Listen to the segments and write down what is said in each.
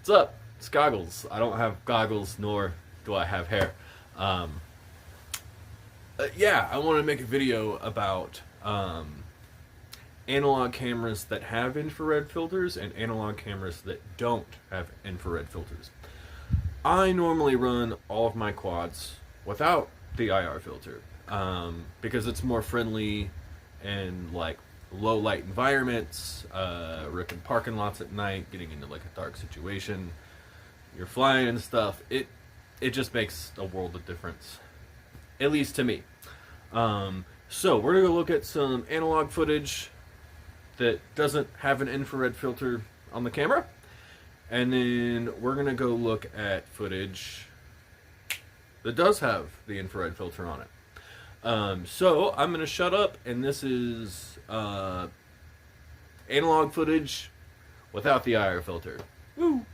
What's up? It's Goggles. I don't have goggles, nor do I have hair. Yeah, I want to make a video about analog cameras that have infrared filters and analog cameras that don't have infrared filters. I normally run all of my quads without the IR filter because it's more friendly in like low light environments, ripping parking lots at night, getting into like a dark situation, you're flying and stuff. It just makes a world of difference, at least to me. So we're gonna look at some analog footage that doesn't have an infrared filter on the camera, and then we're gonna go look at footage that does have the infrared filter on it. So I'm gonna shut up, and this is analog footage without the IR filter. Woo!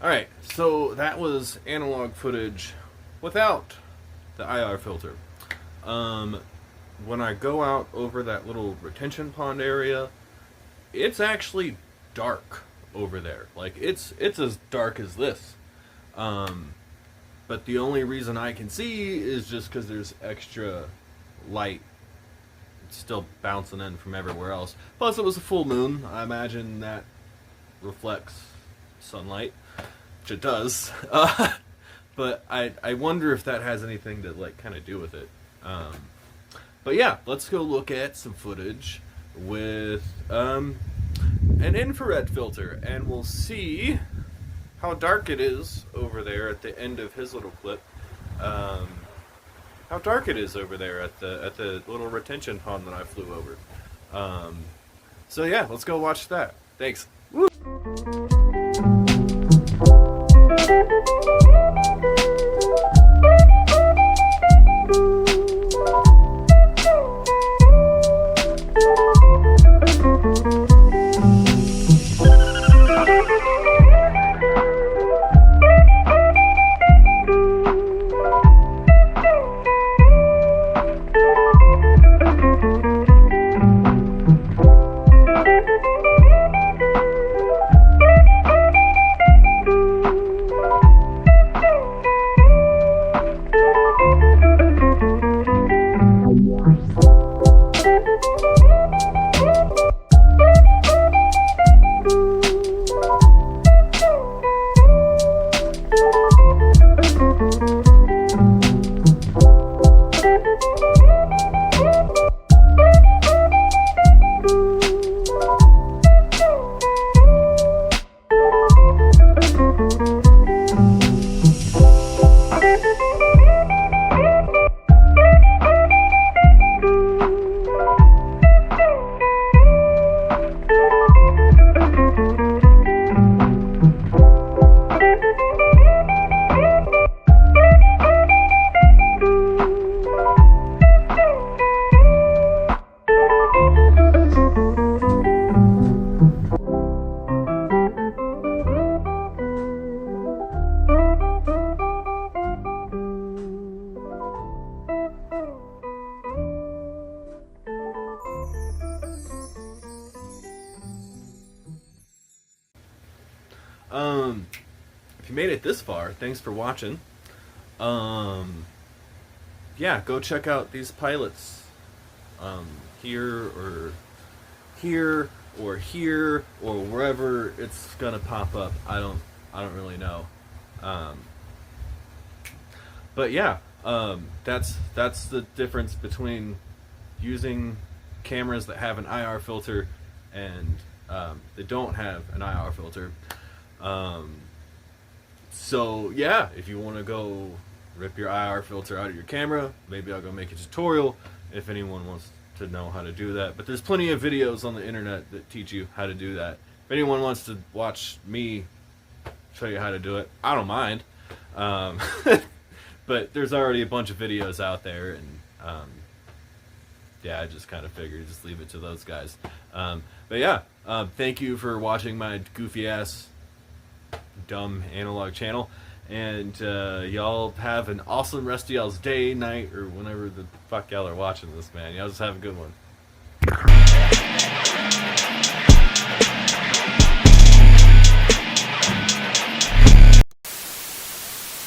Alright, so that was analog footage without the IR filter. When I go out over that little retention pond area, it's actually dark over there. Like, it's as dark as this. But the only reason I can see is just because there's extra light. It's still bouncing in from everywhere else. Plus, it was a full moon. I imagine that reflects sunlight, which it does. But I wonder if that has anything to like kind of do with it. But yeah, let's go look at some footage with an infrared filter, and we'll see how dark it is over there at the end of his little clip. How dark it is over there at the little retention pond that I flew over. So yeah, let's go watch that. Thanks. Woo! If you made it this far, thanks for watching. Yeah, go check out these pilots. Here or here or here or wherever it's gonna pop up. I don't really know. But yeah, that's the difference between using cameras that have an IR filter and that don't have an IR filter. So yeah, if you want to go rip your IR filter out of your camera, maybe I'll go make a tutorial if anyone wants to know how to do that. But there's plenty of videos on the internet that teach you how to do that. If anyone wants to watch me show you how to do it, I don't mind. But there's already a bunch of videos out there, and yeah, I just kind of figured just leave it to those guys. But yeah, thank you for watching my goofy ass dumb analog channel, and y'all have an awesome rest of y'all's day, night, or whenever the fuck y'all are watching this, man. Y'all just have a good one.